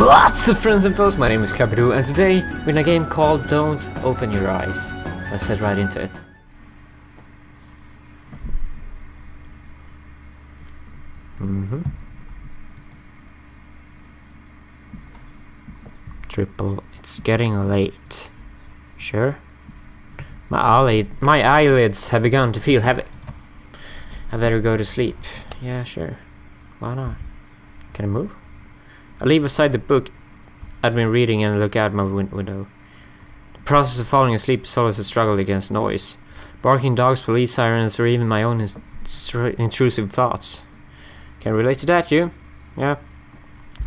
What's up, friends and foes? My name is Klabbidoo, and today we're in a game called Don't Open Your Eyes. Let's head right into it. Triple. It's getting late. Sure. My eyelids have begun to feel heavy. I better go to sleep. Yeah, sure. Why not? Can I move? I leave aside the book I'd been reading and look out my window. The process of falling asleep is always a struggle against noise. Barking dogs, police sirens, or even my own intrusive thoughts. Can relate to that, you? Yeah.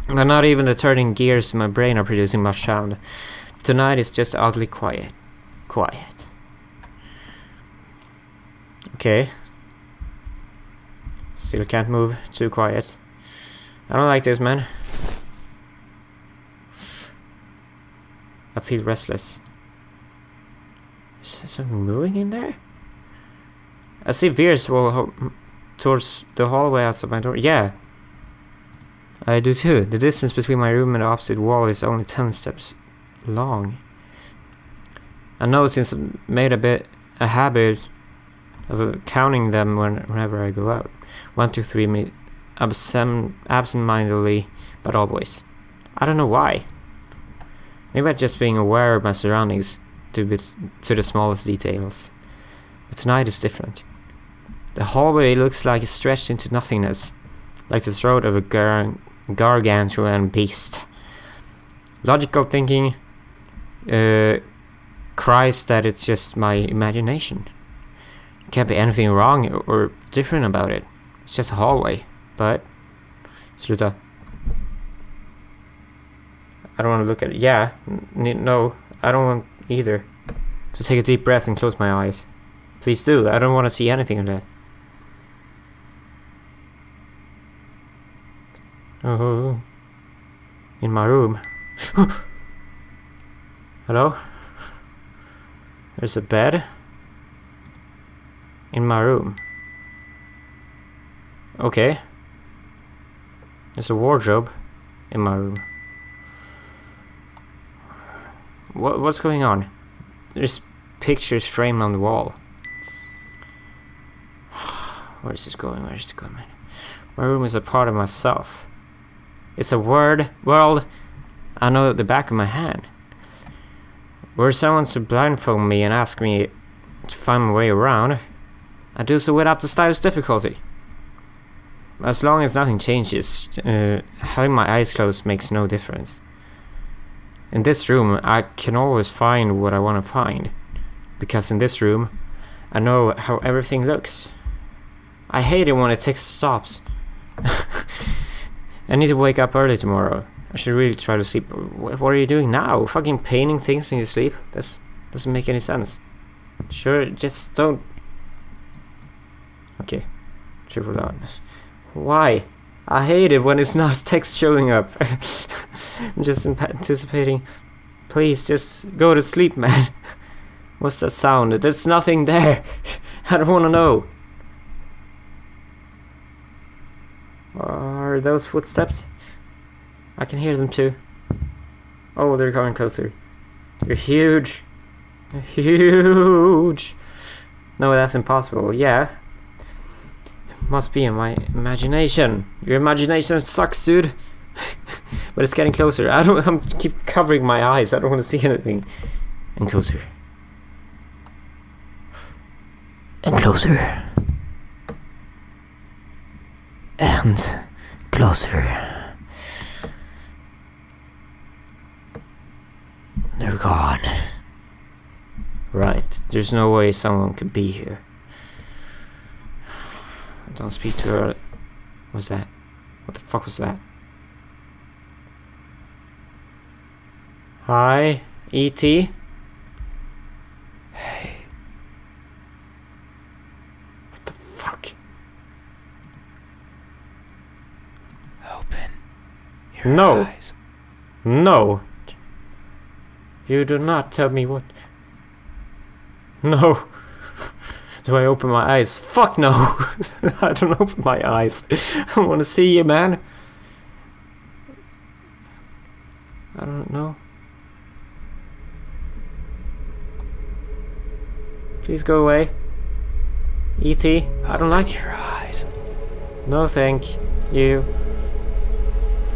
But not even the turning gears in my brain are producing much sound. Tonight is just oddly quiet. Quiet. Okay. Still can't move. Too quiet. I don't like this, man. I feel restless. Is there something moving in there? I see veers towards the hallway outside my door. Yeah, I do too. The distance between my room and the opposite wall is only 10 steps long. I know since I made a habit of counting them whenever I go out. 1, 2, 3, absent-mindedly, but always. I don't know why. Maybe I'm just being aware of my surroundings to the smallest details. But tonight is different. The hallway looks like it's stretched into nothingness, like the throat of a gargantuan beast. Logical thinking cries that it's just my imagination. There can't be anything wrong or different about it. It's just a hallway, but... Sluta. I don't want to look at it. Yeah, no, I don't want either. So take a deep breath and close my eyes. Please do. I don't want to see anything of that. Oh, in my room. Hello? There's a bed in my room. Okay. There's a wardrobe in my room. What's going on? There's pictures framed on the wall. Where is this going? Where is it going, man? My room is a part of myself. It's a world I know at the back of my hand. Were someone to blindfold me and ask me to find my way around, I do so without the slightest difficulty. As long as nothing changes, having my eyes closed makes no difference. In this room, I can always find what I want to find. Because in this room, I know how everything looks. I hate it when the text stops. I need to wake up early tomorrow. I should really try to sleep. What are you doing now? Fucking painting things in your sleep? This doesn't make any sense. Sure, just don't... Okay. Triple down. Why? I hate it when it's not text showing up. I'm just anticipating. Please, just go to sleep, man. What's that sound? There's nothing there. I don't want to know. Are those footsteps? I can hear them too. Oh, they're coming closer. They're huge. They're huge. No, that's impossible. Yeah. Must be in my imagination. Your imagination sucks, dude. But it's getting closer. I'm keep covering my eyes. I don't want to see anything. And closer. And closer. And closer. They're gone. Right. There's no way someone could be here. Don't speak to her. What's that? What the fuck was that? Hi, E.T. Hey. What the fuck? Open your eyes. No. You do not tell me what. No. Do I open my eyes? Fuck no! I don't open my eyes. I want to see you, man. I don't know. Please go away. E.T. I don't like your eyes. No, thank you.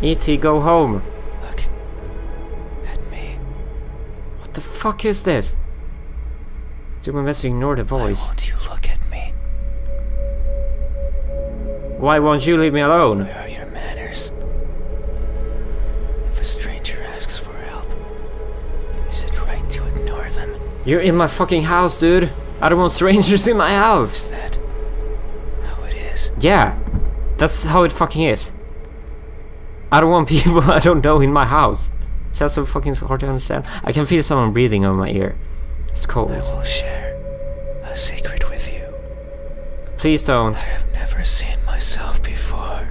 E.T. go home. Look at me. What the fuck is this? Do my best to ignore the voice. Why won't you look at me? Why won't you leave me alone? Where are your manners? If a stranger asks for help, is it right to ignore them? You're in my fucking house, dude. I don't want strangers in my house. Is that how it is? Yeah, that's how it fucking is. I don't want people I don't know in my house. Is that so fucking hard to understand? I can feel someone breathing on my ear. It's cold. I will share a secret with you. Please don't. I have never seen myself before.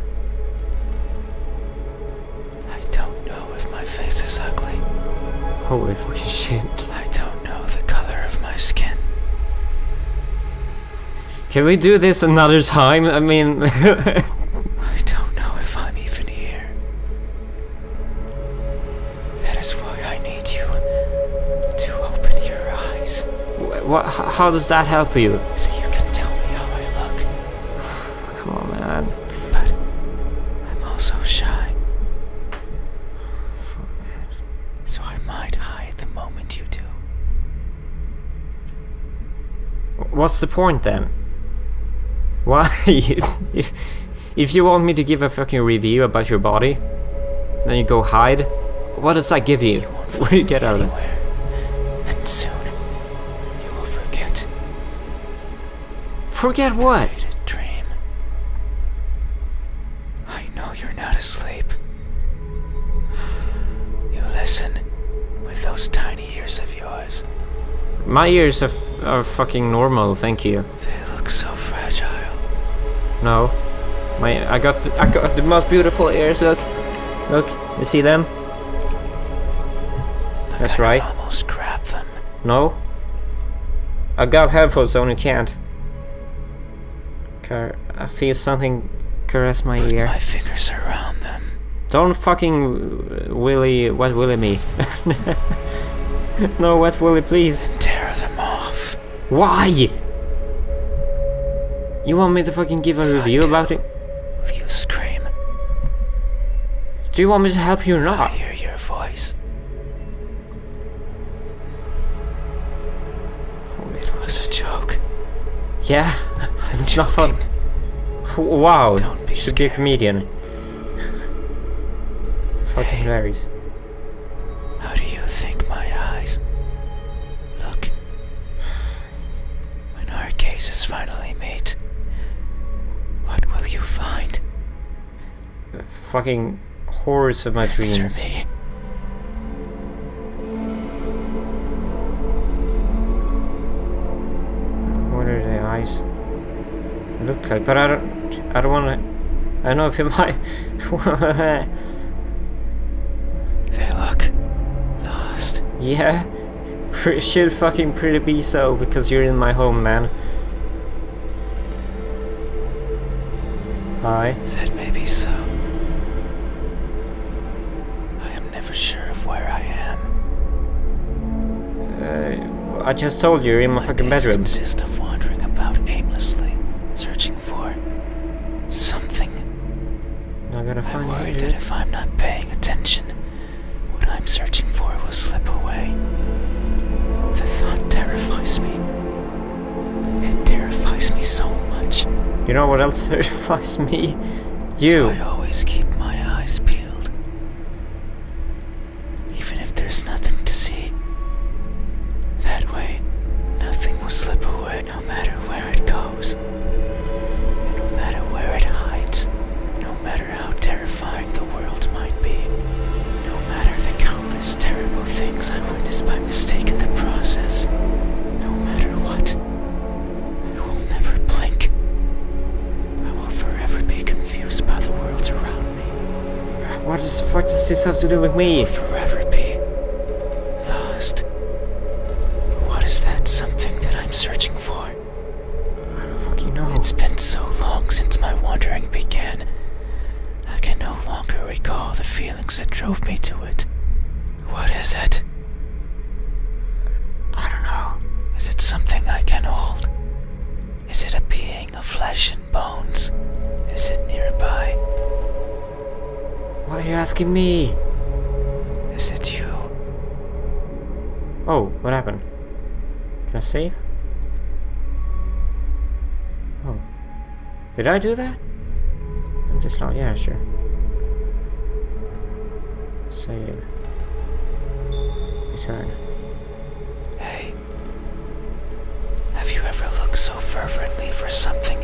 I don't know if my face is ugly. Holy fucking shit. I don't know the color of my skin. Can we do this another time? I mean... I don't know if I'm even here. That is why I need you to open your eyes. What? How does that help you? So you can tell me how I look. Come on, man. But I'm also shy. So I might hide the moment you do. What's the point then? Why? if you want me to give a fucking review about your body, then you go hide. What does that give you? What do you get out of it? And soon you will forget. Forget what? The faded dream. I know you're not asleep. You listen with those tiny ears of yours. My ears are fucking normal, thank you. They look so fragile. No, I got the most beautiful ears. Look, you see them? That's right. I can almost grab them. No, I got headphones, so you can't. I feel something caress my ear. My fingers around them. Don't fucking wet willy me. No, wet willy, please. Tear them off. Why? You want me to fucking give a review about it? Will you scream? Do you want me to help you or not? I hear your voice. Holy It fuck. was a joke. Yeah? I'm It's not fun. joking. Wow, Don't be should be a scared. comedian. Fucking Hey. hilarious. How do you think my eyes look? When our gazes finally meet, what will you find? Fucking horrors of my Answer dreams. me. What are the eyes look like? But I don't wanna. I don't know if it might. They look lost. Yeah, should fucking pretty be so because you're in my home, man. Hi. That may be so. I am never sure of where I am. I just told you you're in my fucking days bedroom. consist of wandering about aimlessly, searching for something. I gotta I find worry you. that if I'm not paying attention, what I'm searching for will slip away. The thought terrifies me. It terrifies me so much. You know what else terrifies me? You. So I always keep my eyes peeled. Even if there's nothing to see. That way, nothing will slip away no matter where it goes. And no matter where it hides. No matter how terrifying the world might be. No matter the countless terrible things I witnessed by mistake in the process. No matter what. I will never blink. I will forever be confused by the worlds around me. What the fuck does this have to do with me? Forever be lost. What is that something that I'm searching for? I don't fucking know. It's been so long since my wandering began. I can no longer recall the feelings that drove me to it. is it? I don't know. Is it something I can hold? Is it a being of flesh and bones? Is it nearby? Why are you asking me? Is it you? Oh, what happened? Can I save? Oh. Did I do that? I'm just not. Yeah, sure. Save. Return. Hey. Have you ever looked so fervently for something?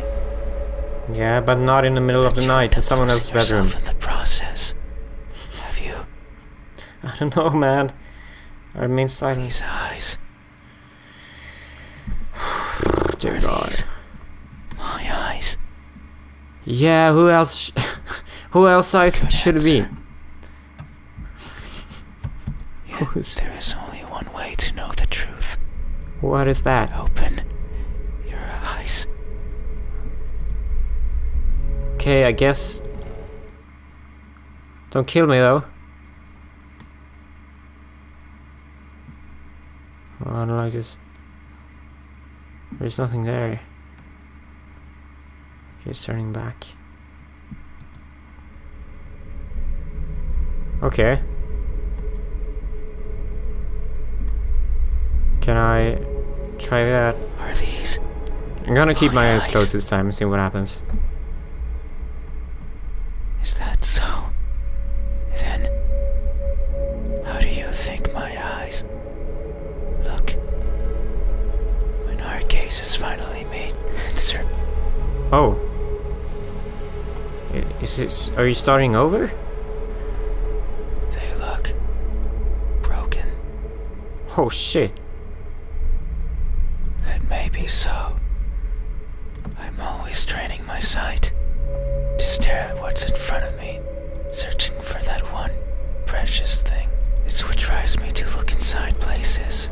Yeah, but not in the middle of the night in someone else's bedroom. In the process, have you? I don't know, man. I remain silent. These eyes. Dear Are God. these my eyes? Yeah, who else? Who else eyes Good should it be? answer. Yet there is only one way to know the truth. What is that? Open your eyes. Okay, I guess. Don't kill me though. Oh, I don't like this. There's nothing there. He's turning back. Okay. Can I try that? Are these? I'm gonna keep my eyes eyes? closed this time and see what happens. Is that so? Then, how do you think my eyes look when our gazes finally meet? Answer. Oh. Is this? Are you starting over? They look broken. Oh shit. That may be so. I'm always training my sight to stare at what's in front of me, searching for that one precious thing. It's what drives me to look inside places.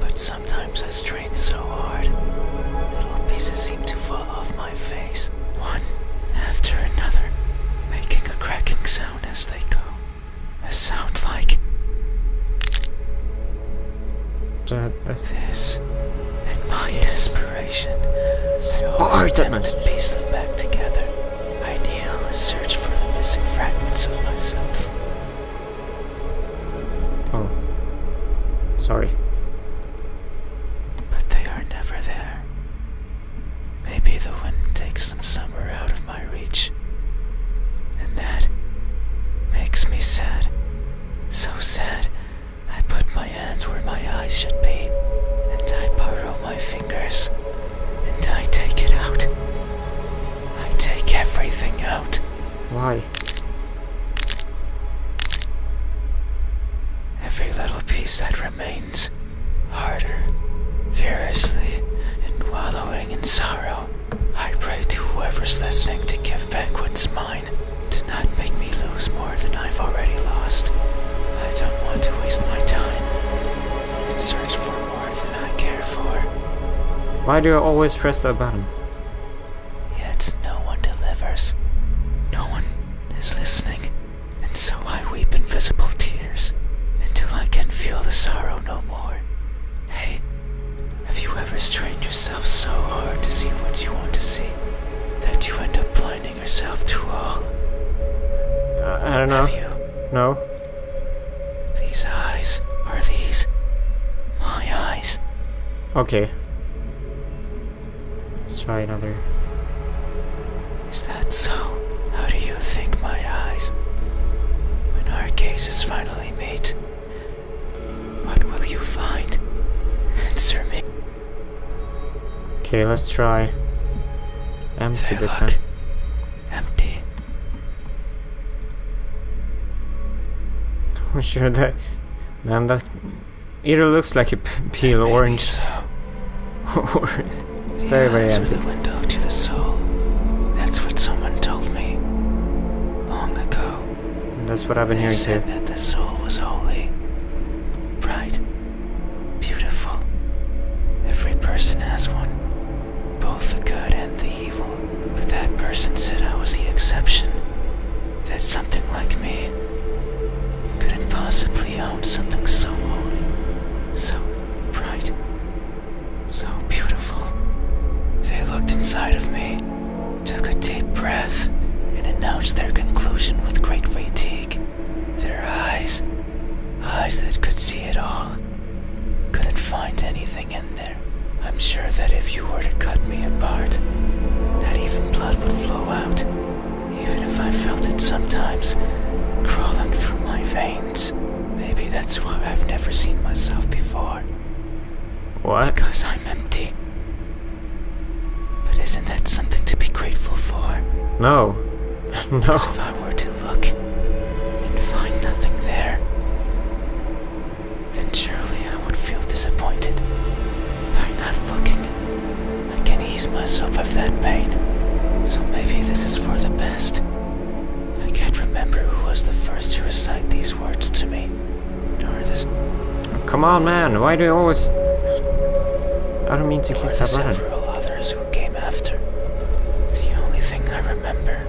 But sometimes I strain so hard, little pieces seem to fall off my face, one after another, making a cracking sound as they go. A sound like this. In my desperation, I always attempt to piece them back together. I kneel and search for the missing fragments of myself. Oh. Sorry. But they are never there. Maybe the wind takes them somewhere out of my reach. And that makes me sad. So sad, I put my hands where my eyes should be. And I borrow my fingers. And I take it out. I take everything out. Why? Every little piece that remains, harder, furiously, and wallowing in sorrow. I pray to whoever's listening to give back what's mine, to not make me lose more than I've already lost. I don't want to waste my time and search for more than I care for. Why do you always press that button? Yet no one delivers. No one is listening, and so I weep invisible tears until I can feel the sorrow no more. Hey, have you ever strained yourself so hard to see what you want to see that you end up blinding yourself to all? I don't know. Have you? No. These eyes, are these my eyes? Okay. Let's try another. Is that so? How do you think my eyes? When our gazes finally meet, what will you find? Answer me. Okay, let's try empty They this look time. empty. I'm sure that, man, that either looks like a peel Maybe orange so. or The very, very eyes empty. are the window to the soul. That's what someone told me long ago. That's what I've been They hearing said too. that the soul was holy, bright, beautiful. Every person has one, both the good and the evil. But that person said I was the exception. That something like me couldn't possibly own sure that if you were to cut me apart, that even blood would flow out, even if I felt it sometimes crawling through my veins. Maybe that's why I've never seen myself before. What? Because I'm empty. But isn't that something to be grateful for? No. No. Because if I were to look and find nothing there, then surely I would feel disappointed. By not looking, I can ease myself of that pain. So maybe this is for the best. I can't remember who was the first to recite these words to me, nor this. Come on, man. Why do you always... I don't mean to click that button. Several others who came after. The only thing I remember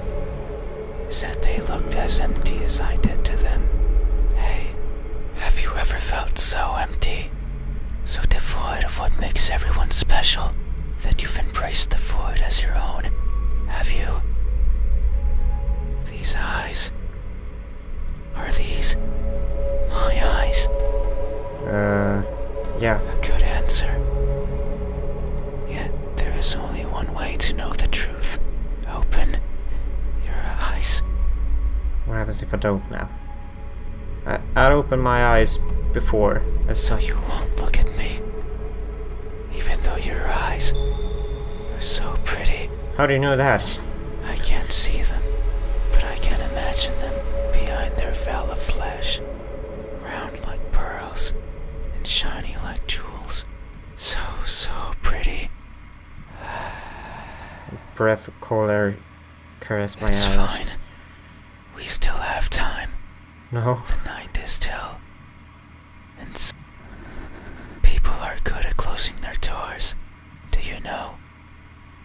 is that they looked as empty as I did to them. Hey, have you ever felt so empty? So devoid of what makes everyone special that you've embraced the void as your own? Have you? These eyes. Are these my eyes? Yeah. A good answer. Yet there is only one way to know the truth. Open your eyes. What happens if I don't now? I'd open my eyes before. So you won't look at me. Even though your eyes are so pretty. How do you know that? I can't see them, but I can imagine them behind their veil of flesh. Round like pearls and shiny like jewels. So pretty. Breath of cold air caress my It's eyes. fine. We still have time. No. The night is still. And people are good at closing their doors. Do you know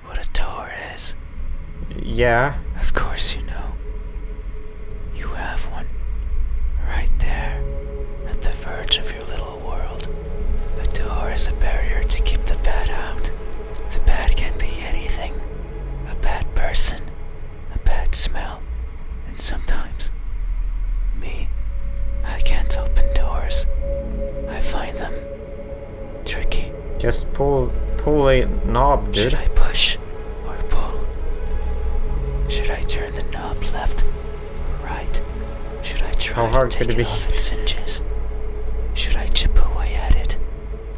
what a door is? Yeah. Of course you know. You have one. Right there. At the verge of your little world. A door is a barrier to keep the bad out. The bad can be anything. A bad person. A bad smell. And sometimes me. I can't open doors. I find them tricky. Just pull a knob, dude. Should I push or pull? Should I turn the knob left or right? Should I try How hard to could take it it be? off its hinges? Should I chip away at it,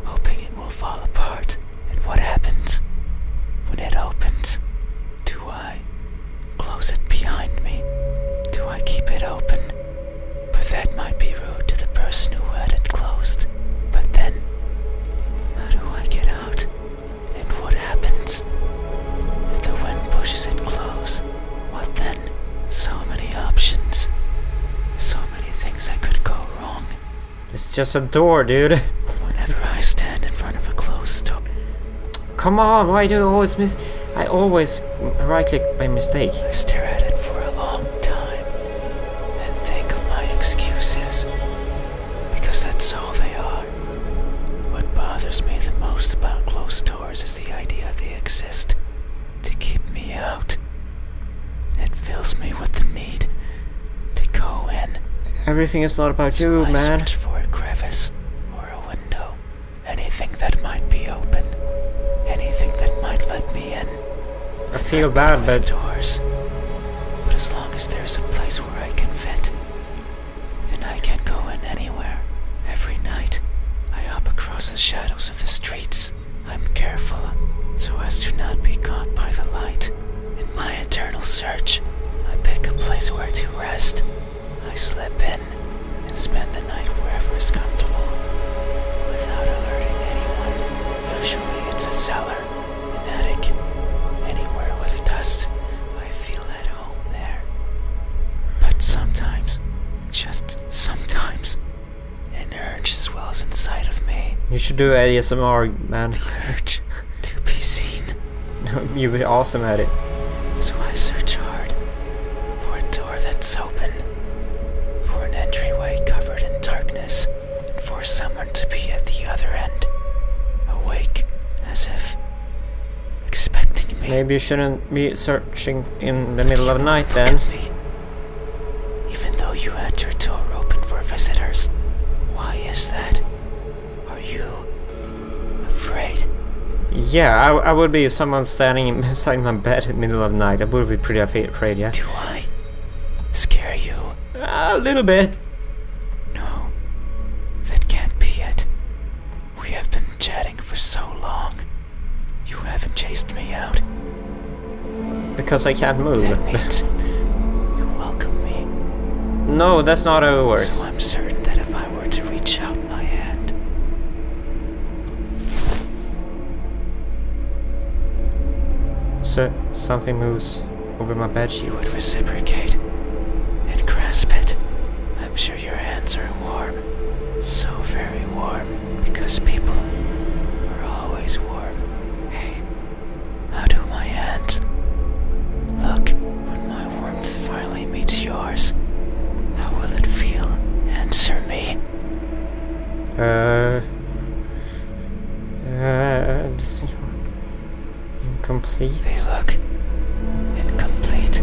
hoping it will fall apart? And what happens when it opens? Do I close it behind me? Do I keep it open? But that might be rude to the person who had it closed. But then, how do I get out? And what happens if the wind pushes it close? What then? So many options. So many things that could go wrong. It's just a door, dude. Whenever I stand in front of a closed door. Come on, why do you always miss? I always right click by mistake. I stare at it for a long time and think of my excuses, because that's all they are. What bothers me the most about closed doors is the idea they exist to keep me out. It fills me with the need to go in. Everything is not about So you, I man. search for a crevice or a window, anything that might be open, anything that might let me in. I feel bad, With but doors, but as long as there's a place where I can fit, then I can go in anywhere. Every night, I hop across the shadows of the streets. I'm careful so as to not be caught by the light. In my eternal search, I pick a place where to rest. I slip in and spend the night wherever is comfortable, without alerting anyone. Usually it's a cellar, an attic, anywhere with dust. I feel at home there. But sometimes, just sometimes, an urge swells inside of me. you should do ASMR, man. The urge to be seen. You'd be awesome at it. So I search hard for a door that's open, for an entryway covered in darkness, and for someone to be at the other end, awake as if expecting me. Maybe you shouldn't be searching in the middle of the night Look then. at me. Even though you had your door open for visitors, why is that? Are you afraid? Yeah, I would be someone standing beside my bed in the middle of the night. I would be pretty afraid, yeah. Do I scare you? A little bit. No, that can't be it. We have been chatting for so long. You haven't chased me out. Because I can't move. That means you welcome me. No, that's not how it works. So I'm certain that if I were to reach out my hand... So, something moves over my bed you would sheets. reciprocate and grasp it. I'm sure your hands are warm. So very warm. Because people are always warm. Hey, how do my hands? Look, when my warmth finally meets yours, how will it feel? Answer me. This is incomplete. They look incomplete.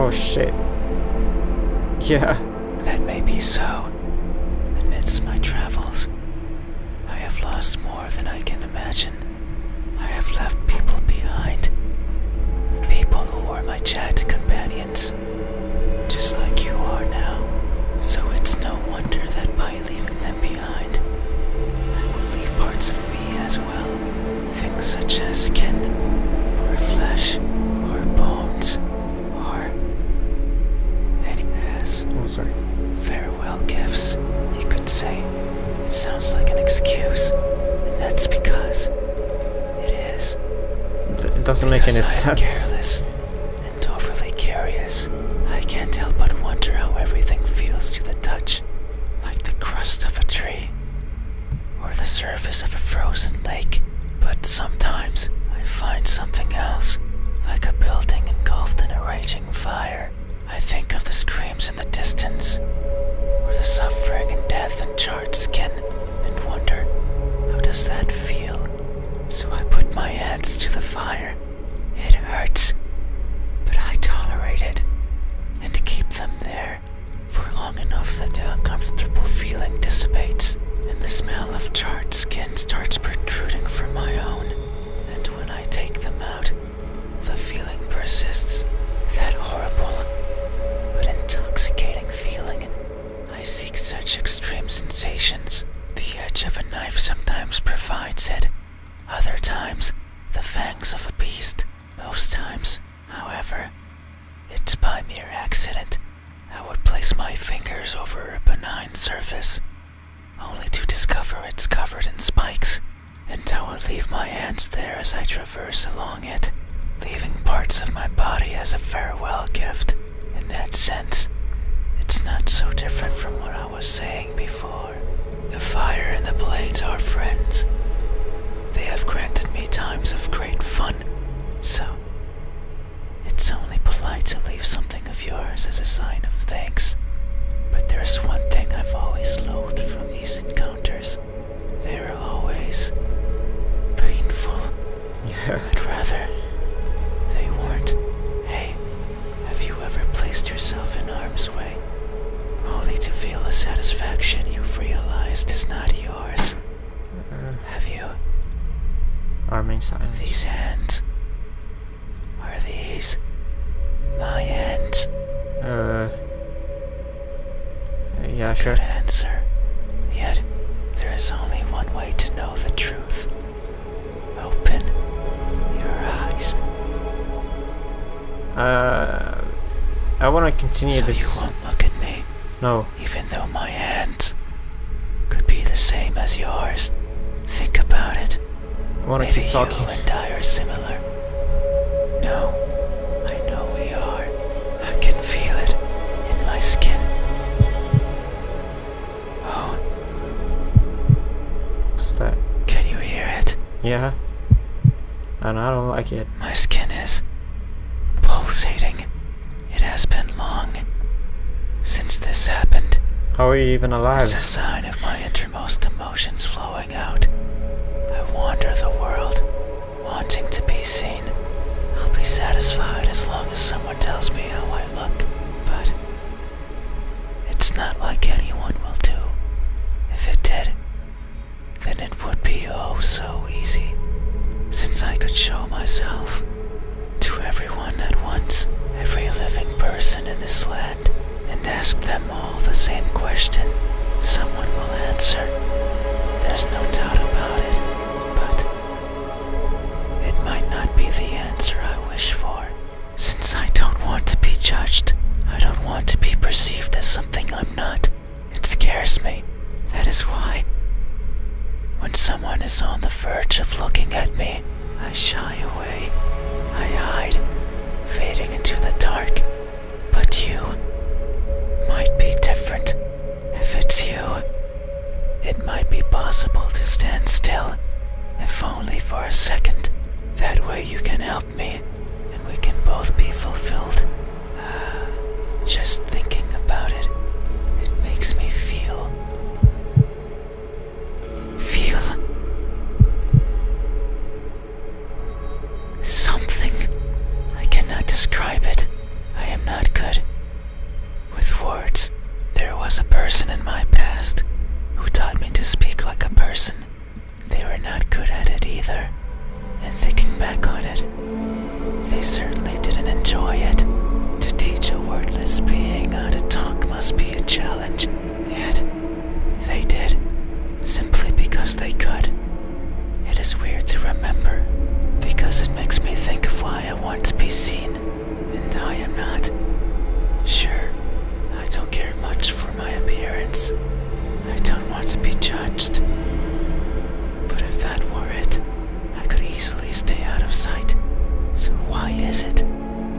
Oh shit. Yeah. That may be so. Amidst my travels, I have lost more than I can imagine. I have left people behind. People who were my chat companions. Just like you are now. So it's no wonder that by leaving them behind, I will leave parts of me as well. Things such as skin, or flesh, or bones, or any as Oh, sorry. farewell gifts, you could say. It sounds like an excuse, and that's because it is. It doesn't make any Because I am sense. careless and overly curious. I can't help but wonder how everything feels to the touch, like the crust of a tree, or the surface of a frozen lake. But sometimes I find something else, like a building engulfed in a raging fire. I think of the screams in the distance, or the suffering and death in charred skin, and wonder, how does that feel? So I put my hands to the fire. It hurts, but I tolerate it, and keep them there for long enough that the uncomfortable feeling dissipates, and the smell of charred skin starts protruding from my own. And when I take them out, the feeling persists, that horrible but intoxicating feeling. I seek such extreme sensations. The edge of a knife sometimes provides it. Other times, the fangs of a beast. Most times, however, it's by mere accident. I would place my fingers over a benign surface, only to discover it's covered in spikes, and I would leave my hands there as I traverse along it, leaving parts of my body as a farewell gift. In that sense, it's not so different from what I was saying before. The fire and the blades are friends. They have granted me times of great fun, so it's only polite to leave something of yours as a sign of thanks. But there's one thing I've always loathed from these encounters. They're always painful. Yeah. I'd rather they weren't. Hey, have you ever placed yourself in harm's way, only to feel a satisfaction you've realized is not yours? Have you? Arming silence. These hands. Are these my hands? Yeah, sure. Good answer. Yet, there is only one way to know the truth. Open your eyes. I want to continue So this. you won't look at me, No. even though my hands could be the same as yours. Think about it. I want to Maybe keep talking. you and I are similar. No, I know we are. I can feel it in my skin. Oh, What's that? can you hear it? Yeah. And I don't like it. My skin is pulsating. It has been long since this happened. How are you even alive? It's a sign of my innermost emotions flowing out. I wander the world, wanting to be seen. I'll be satisfied as long as someone tells me how I look, but it's not like anyone will do. If it did, myself, to everyone at once, every living person in this land, and ask them all the same question. Someone will answer. There's no doubt about it, but it might not be the answer I wish for. Since I don't want to be judged, I don't want to be perceived as something I'm not. It scares me. That is why, when someone is on the verge of looking at me, I shy away. I hide, fading into the dark. But you might be different. If it's you, it might be possible to stand still, if only for a second. That way you can help me, and we can both be fulfilled. Just thinking about it, it makes me feel something. I cannot describe it. I am not good with words. There was a person in my past who taught me to speak like a person. They were not good at it either. And thinking back on it, they certainly didn't enjoy it. To teach a wordless being how to talk must be a challenge. Yet, they did, simply because they could. It is weird to remember, because it makes me think of why I want to be seen, and I am not. Sure, I don't care much for my appearance. I don't want to be judged. But if that were it, I could easily stay out of sight. So why is it?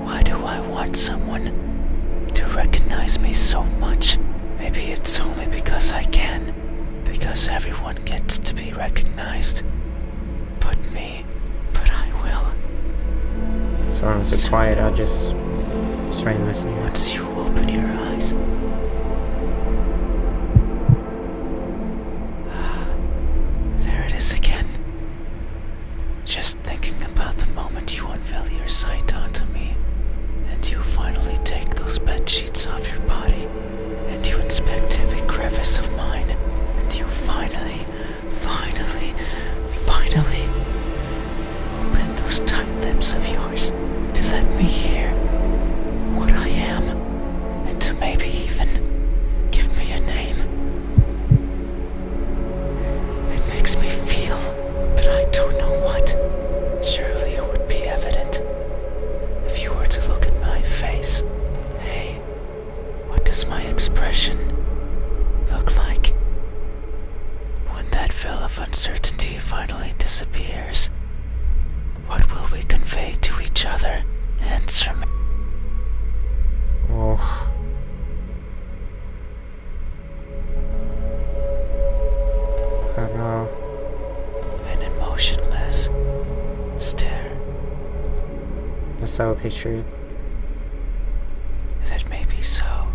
Why do I want someone to recognize me so much? Maybe it's only because I can. Because everyone gets to be recognized. But I will. So I'm so quiet, I'll just try and listen here. Once you open your eyes, there it is again. Just thinking about the moment you unveil your sight onto me, and you finally take those bed sheets off your body, and you inspect every crevice of mine, and you finally open those tight lips of yours to let me hear what I am, and to maybe even give me a name. It makes me feel, but I don't know what. Surely it would be evident if you were to look at my face. Hey, what does my expression look like? When that veil of uncertainty finally disappears, what will we convey to each other? Answer me. Oh. I don't know. An emotionless stare. That's how I picture it. That may be so.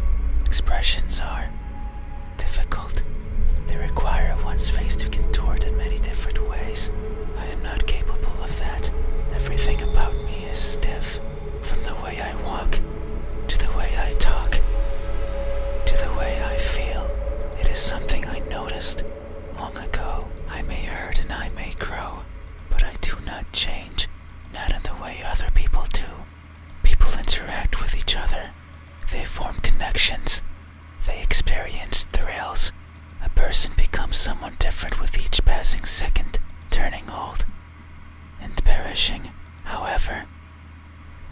Expressions are difficult. They require one's face to contort in many different ways. I am not capable of that. Everything about me is stiff. From the way I walk, to the way I talk, to the way I feel. It is something I noticed long ago. I may hurt and I may grow, but I do not change. Not in the way other people do. People interact with each other. They form connections. They experience thrills. A person becomes someone different with each passing second, turning old and perishing. However,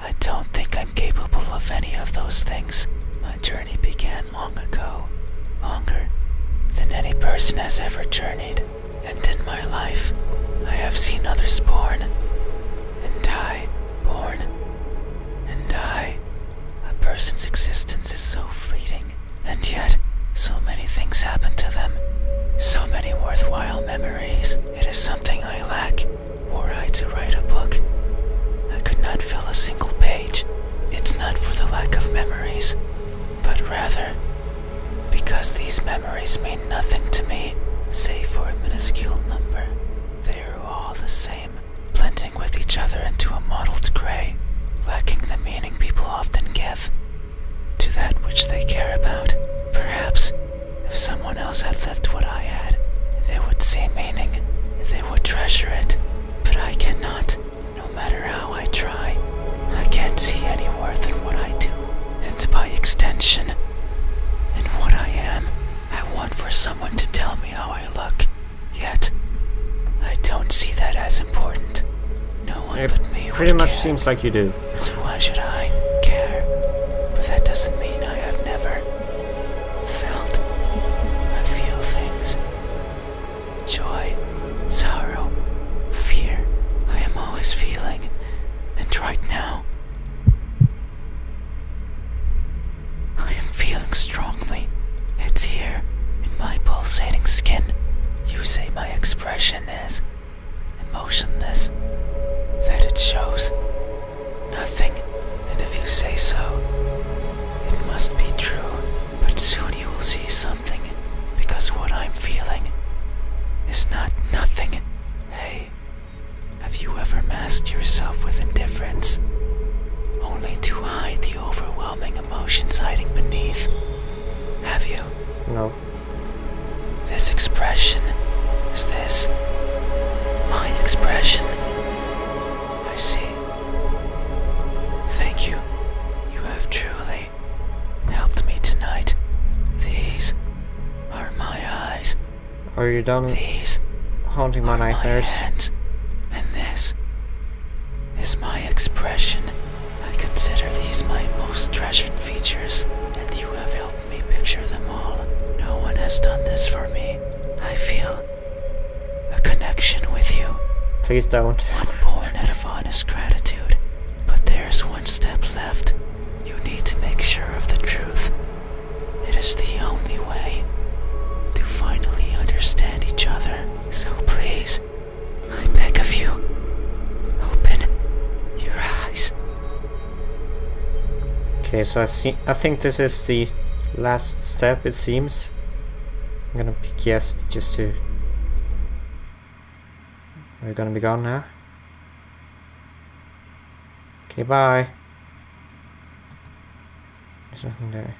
I don't think I'm capable of any of those things. My journey began long ago, longer than any person has ever journeyed. And in my life, I have seen others born and die, born and die. A person's existence is so fleeting, and yet so many things happen to them. So many worthwhile memories. It is something I lack. Were I to write a book, I could not fill a single page. It's not for the lack of memories, but rather because these memories mean nothing to me, save for a minuscule number. They are all the same, blending with each other into a mottled gray, lacking the meaning people often give to that which they care about. Perhaps if someone else had lived what I had, they would see meaning, they would treasure it, but I cannot. No matter how I try, I can't see any worth in what I do. And by extension, in what I am, I want for someone to tell me how I look. Yet, I don't see that as important. No one It but me would pretty much care. seems like you do. So why should I care? But that doesn't mean I have never felt. I feel things. Joy, sorrow, fear. I am always feeling. And right now, I am feeling strongly. It's here, in my pulsating skin. You say my expression is emotionless, that it shows nothing, and if you say so, it must be true. But soon you will see something, because what I'm feeling is not nothing. Hey, have you ever masked yourself with indifference, only to hide the overwhelming emotions hiding beneath? Have you? No. This expression is this my expression? I see. Thank you. You have truly helped me tonight. These are my eyes. Are you done These haunting my are my nightmares? hands. And this is my expression. I consider these my most treasured features, and you have helped me picture them all. No one has done this for me. I feel a connection with you. Please don't. One born out of honest gratitude. But there's one step left. You need to make sure of the truth. It is the only way to finally understand each other. So please, I beg of you, open your eyes. Okay, so I think this is the last step, it seems. I'm gonna pick yes just to... Are you gonna be gone now? Okay, bye. There's nothing there.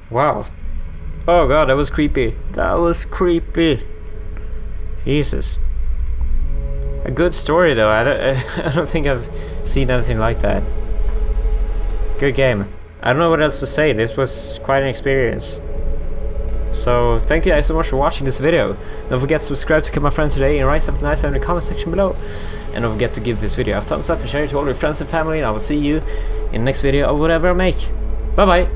Wow. Oh god, that was creepy. That was creepy. Jesus. A good story though. I don't think I've seen anything like that. Good game. I don't know what else to say. This was quite an experience. So thank you guys so much for watching this video. Don't forget to subscribe to become my friend today and write something nice in the comment section below. And don't forget to give this video a thumbs up and share it to all your friends and family, and I will see you in the next video or whatever I make. Bye bye.